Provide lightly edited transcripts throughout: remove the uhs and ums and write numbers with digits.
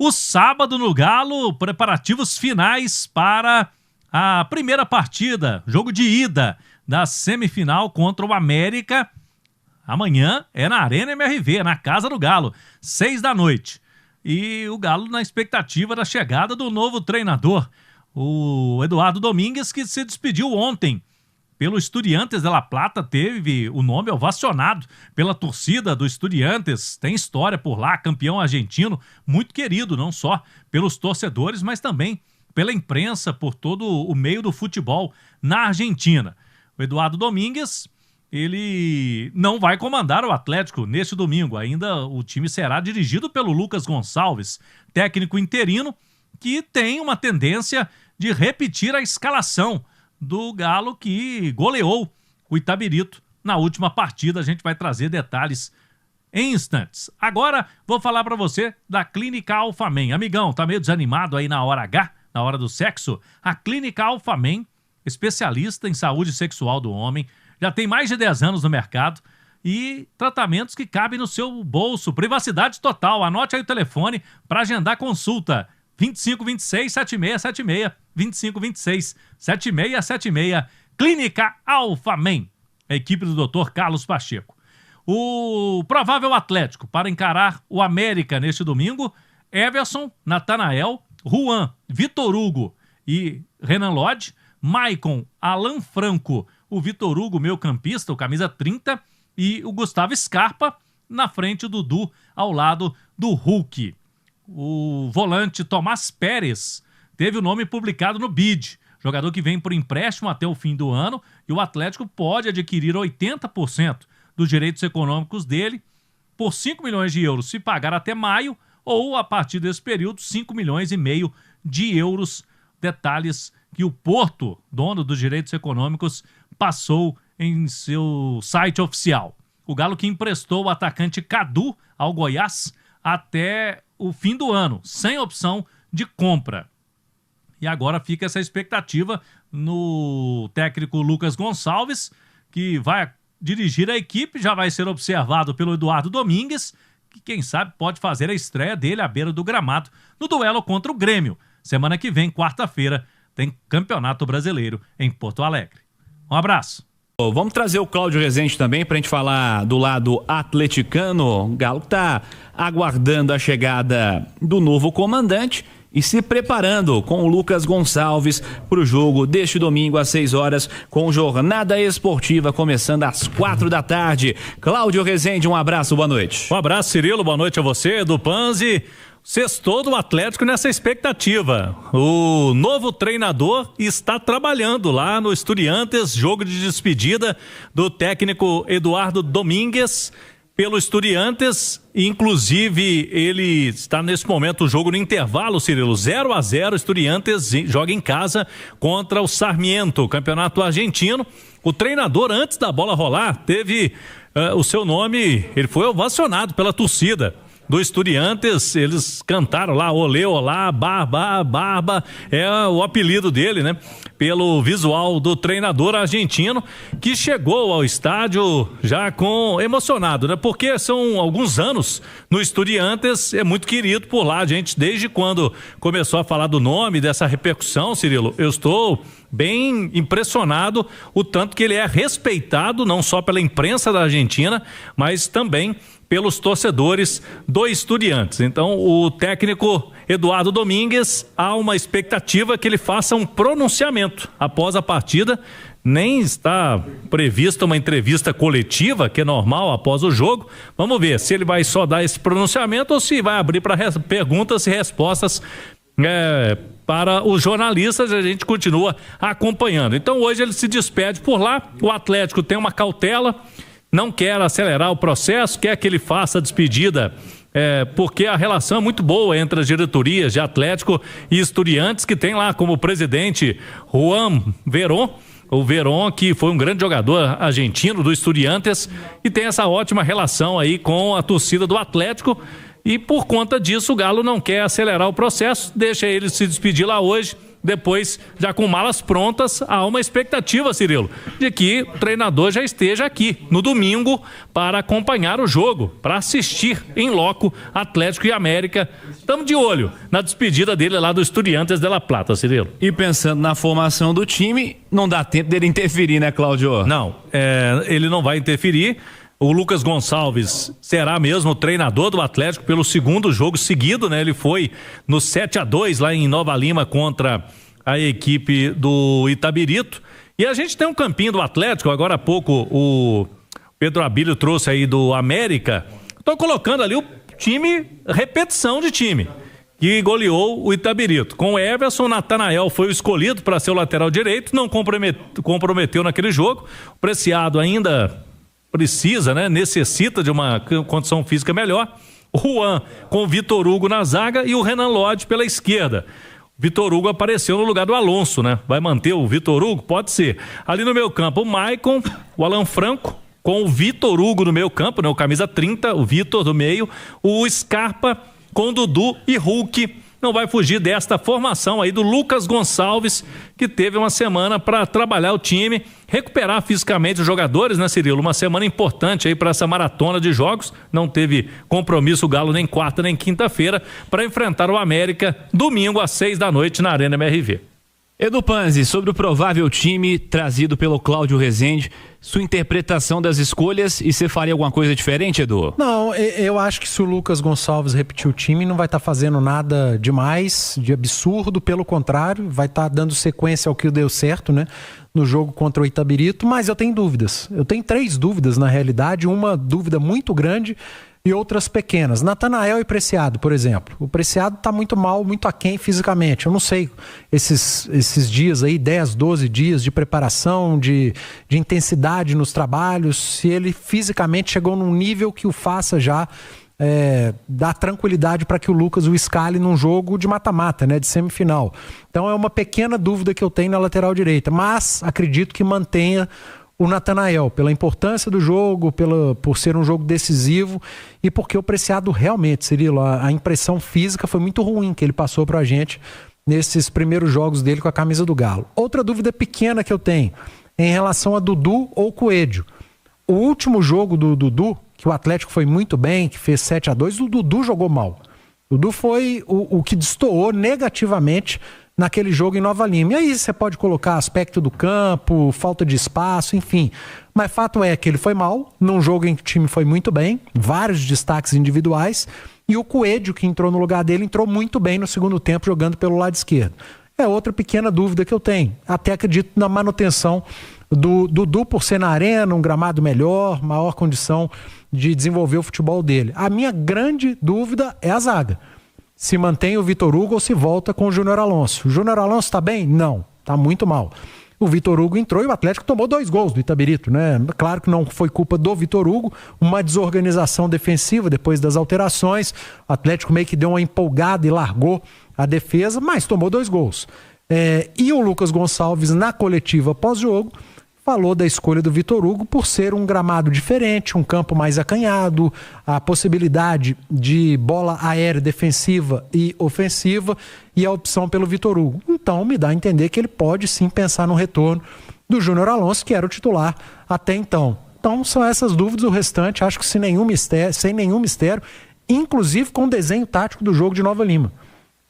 O sábado no Galo, preparativos finais para a primeira partida, jogo de ida da semifinal contra o América. Amanhã é na Arena MRV, na Casa do Galo, 18h. E o Galo na expectativa da chegada do novo treinador, o Eduardo Domingues, que se despediu ontem pelo Estudiantes de La Plata, teve o nome ovacionado pela torcida do Estudiantes, tem história por lá, campeão argentino, muito querido, não só pelos torcedores, mas também pela imprensa, por todo o meio do futebol na Argentina. O Eduardo Domingues, ele não vai comandar o Atlético neste domingo, ainda o time será dirigido pelo Lucas Gonçalves, técnico interino, que tem uma tendência de repetir a escalação do Galo que goleou o Itabirito na última partida. A gente vai trazer detalhes em instantes. Agora vou falar para você da Clínica Alphamen. Amigão, tá meio desanimado aí na hora H, na hora do sexo? A Clínica Alphamen, especialista em saúde sexual do homem, já tem mais de 10 anos no mercado e tratamentos que cabem no seu bolso. Privacidade total. Anote aí o telefone para agendar consulta. 2526-7676, 2526-7676, Clínica Alphamen, a equipe do Dr. Carlos Pacheco. O provável Atlético para encarar o América neste domingo: Everson, Natanael, Juan, Vitor Hugo e Renan Lodge, Maicon, Alan Franco, o Vitor Hugo, meio campista, o camisa 30, e o Gustavo Scarpa na frente do Dudu, ao lado do Hulk. O volante Tomás Pérez teve o nome publicado no BID, jogador que vem por empréstimo até o fim do ano, e o Atlético pode adquirir 80% dos direitos econômicos dele por 5 milhões de euros se pagar até maio, ou a partir desse período 5 milhões e meio de euros. Detalhes que o Porto, dono dos direitos econômicos, passou em seu site oficial. O Galo que emprestou o atacante Cadu ao Goiás até o fim do ano, sem opção de compra. E agora fica essa expectativa no técnico Lucas Gonçalves, que vai dirigir a equipe, já vai ser observado pelo Eduardo Domingues, que quem sabe pode fazer a estreia dele à beira do gramado no duelo contra o Grêmio. Semana que vem, quarta-feira, tem Campeonato Brasileiro em Porto Alegre. Um abraço. Vamos trazer o Cláudio Rezende também para a gente falar do lado atleticano. O Galo está aguardando a chegada do novo comandante e se preparando com o Lucas Gonçalves para o jogo deste domingo às 6h, com jornada esportiva começando às 4h. Cláudio Rezende, um abraço, boa noite. Um abraço, Cirilo, boa noite a você, do Panzi. Sextou do Atlético nessa expectativa. O novo treinador está trabalhando lá no Estudiantes, jogo de despedida do técnico Eduardo Domingues pelo Estudiantes. Inclusive, ele está nesse momento o jogo no intervalo, Cirilo, 0-0, Estudiantes joga em casa contra o Sarmiento, campeonato argentino. O treinador, antes da bola rolar, teve o seu nome, ele foi ovacionado pela torcida do Estudiantes. Eles cantaram lá, olê, olá, barba, é o apelido dele, né? Pelo visual do treinador argentino, que chegou ao estádio já emocionado, né? Porque são alguns anos no Estudiantes, é muito querido por lá, gente, desde quando começou a falar do nome, dessa repercussão, Cirilo, eu estou bem impressionado o tanto que ele é respeitado, não só pela imprensa da Argentina, mas também pelos torcedores do Estudiantes. Então, o técnico Eduardo Domingues, há uma expectativa que ele faça um pronunciamento após a partida. Nem está prevista uma entrevista coletiva, que é normal após o jogo. Vamos ver se ele vai só dar esse pronunciamento ou se vai abrir para perguntas e respostas para os jornalistas. A gente continua acompanhando. Então, hoje ele se despede por lá. O Atlético tem uma cautela, não quer acelerar o processo, quer que ele faça a despedida, porque a relação é muito boa entre as diretorias de Atlético e Estudiantes, que tem lá como presidente Juan Verón, o Verón, que foi um grande jogador argentino do Estudiantes, e tem essa ótima relação aí com a torcida do Atlético, e por conta disso o Galo não quer acelerar o processo, deixa ele se despedir lá hoje, depois, já com malas prontas, há uma expectativa, Cirilo, de que o treinador já esteja aqui no domingo para acompanhar o jogo, para assistir em loco Atlético e América. Estamos de olho na despedida dele lá do Estudiantes de La Plata, Cirilo. E pensando na formação do time, não dá tempo dele interferir, né, Cláudio? Não, ele não vai interferir. O Lucas Gonçalves será mesmo o treinador do Atlético pelo segundo jogo seguido, né? Ele foi no 7-2 lá em Nova Lima contra a equipe do Itabirito. E a gente tem um campinho do Atlético, agora há pouco o Pedro Abílio trouxe aí do América. Estou colocando ali o time, repetição de time, que goleou o Itabirito. Com o Everson, Natanael foi o escolhido para ser o lateral direito, não comprometeu naquele jogo. O Preciado ainda precisa, né? Necessita de uma condição física melhor. O Juan com o Vitor Hugo na zaga e o Renan Lodge pela esquerda. O Vitor Hugo apareceu no lugar do Alonso, né? Vai manter o Vitor Hugo? Pode ser. Ali no meio campo, o Maicon, o Alan Franco, com o Vitor Hugo no meio campo, né? O camisa 30, o Vitor do meio, o Scarpa com o Dudu e Hulk. Não vai fugir desta formação aí do Lucas Gonçalves, que teve uma semana para trabalhar o time, recuperar fisicamente os jogadores, né, Cirilo? Uma semana importante aí para essa maratona de jogos. Não teve compromisso o Galo nem quarta nem quinta-feira para enfrentar o América domingo às 18h na Arena MRV. Edu Panzi, sobre o provável time trazido pelo Cláudio Rezende, sua interpretação das escolhas, e você faria alguma coisa diferente, Edu? Não, eu acho que se o Lucas Gonçalves repetir o time, não vai estar fazendo nada demais, de absurdo, pelo contrário, vai estar dando sequência ao que deu certo, né, no jogo contra o Itabirito, mas eu tenho dúvidas. Eu tenho 3 dúvidas, na realidade, uma dúvida muito grande e outras pequenas. Natanael e Preciado, por exemplo. O Preciado está muito mal, muito aquém fisicamente. Eu não sei, esses dias aí, 10, 12 dias de preparação, de intensidade nos trabalhos, se ele fisicamente chegou num nível que o faça já dar tranquilidade para que o Lucas o escale num jogo de mata-mata, né, de semifinal. Então é uma pequena dúvida que eu tenho na lateral direita, mas acredito que mantenha o Natanael, pela importância do jogo, por ser um jogo decisivo e porque o Preciado realmente, Cirilo, a impressão física foi muito ruim que ele passou pra gente nesses primeiros jogos dele com a camisa do Galo. Outra dúvida pequena que eu tenho em relação a Dudu ou Coelho. O último jogo do Dudu, que o Atlético foi muito bem, que fez 7-2, o Dudu jogou mal. O Dudu foi o que destoou negativamente naquele jogo em Nova Lima. E aí você pode colocar aspecto do campo, falta de espaço, enfim. Mas fato é que ele foi mal, num jogo em que o time foi muito bem, vários destaques individuais, e o Coelho, que entrou no lugar dele, entrou muito bem no segundo tempo, jogando pelo lado esquerdo. É outra pequena dúvida que eu tenho. Até acredito na manutenção do Dudu por ser na arena, um gramado melhor, maior condição de desenvolver o futebol dele. A minha grande dúvida é a zaga. Se mantém o Vitor Hugo ou se volta com o Júnior Alonso. O Júnior Alonso está bem? Não, está muito mal. O Vitor Hugo entrou e o Atlético tomou 2 gols do Itabirito, né? Claro que não foi culpa do Vitor Hugo, uma desorganização defensiva depois das alterações. O Atlético meio que deu uma empolgada e largou a defesa, mas tomou 2 gols. E o Lucas Gonçalves, na coletiva pós-jogo, falou da escolha do Vitor Hugo por ser um gramado diferente, um campo mais acanhado, a possibilidade de bola aérea defensiva e ofensiva e a opção pelo Vitor Hugo. Então me dá a entender que ele pode sim pensar no retorno do Júnior Alonso, que era o titular até então. Então são essas dúvidas, o restante acho que sem nenhum mistério, inclusive com o desenho tático do jogo de Nova Lima.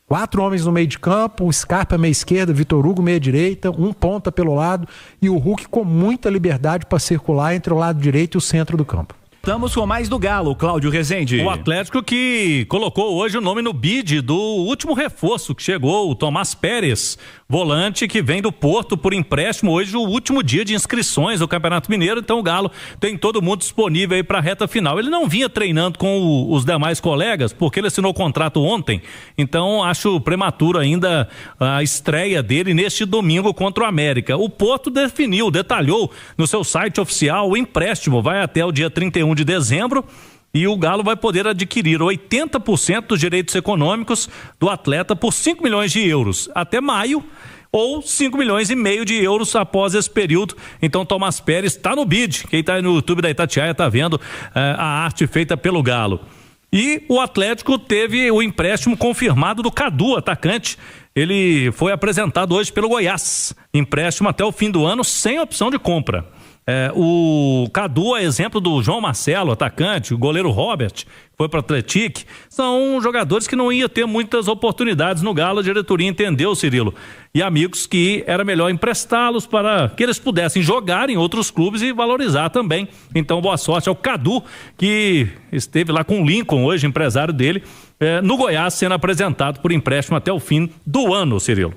4 homens no meio de campo, o Scarpa meia esquerda, Vitor Hugo meia direita, um ponta pelo lado e o Hulk com muita liberdade para circular entre o lado direito e o centro do campo. Estamos com mais do Galo, Cláudio Rezende. O Atlético que colocou hoje o nome no bid do último reforço que chegou, o Tomás Pérez, volante que vem do Porto por empréstimo. Hoje o último dia de inscrições do Campeonato Mineiro, então o Galo tem todo mundo disponível aí para a reta final. Ele não vinha treinando com os demais colegas porque ele assinou o contrato ontem, então acho prematuro ainda a estreia dele neste domingo contra o América. O Porto detalhou no seu site oficial o empréstimo, vai até o dia 31 de dezembro e o Galo vai poder adquirir 80% dos direitos econômicos do atleta por 5 milhões de euros até maio ou 5 milhões e meio de euros após esse período. Então Tomás Pérez está no bid. Quem está no YouTube da Itatiaia está vendo a arte feita pelo Galo. E o Atlético teve o empréstimo confirmado do Cadu, atacante. Ele foi apresentado hoje pelo Goiás. Empréstimo até o fim do ano, sem opção de compra. O Cadu é exemplo do João Marcelo, atacante, o goleiro Robert, foi para o Atlético. São jogadores que não iam ter muitas oportunidades no Galo. A diretoria entendeu, Cirilo, e amigos, que era melhor emprestá-los para que eles pudessem jogar em outros clubes e valorizar também. Então, boa sorte ao Cadu, que esteve lá com o Lincoln hoje, empresário dele, no Goiás, sendo apresentado por empréstimo até o fim do ano, Cirilo.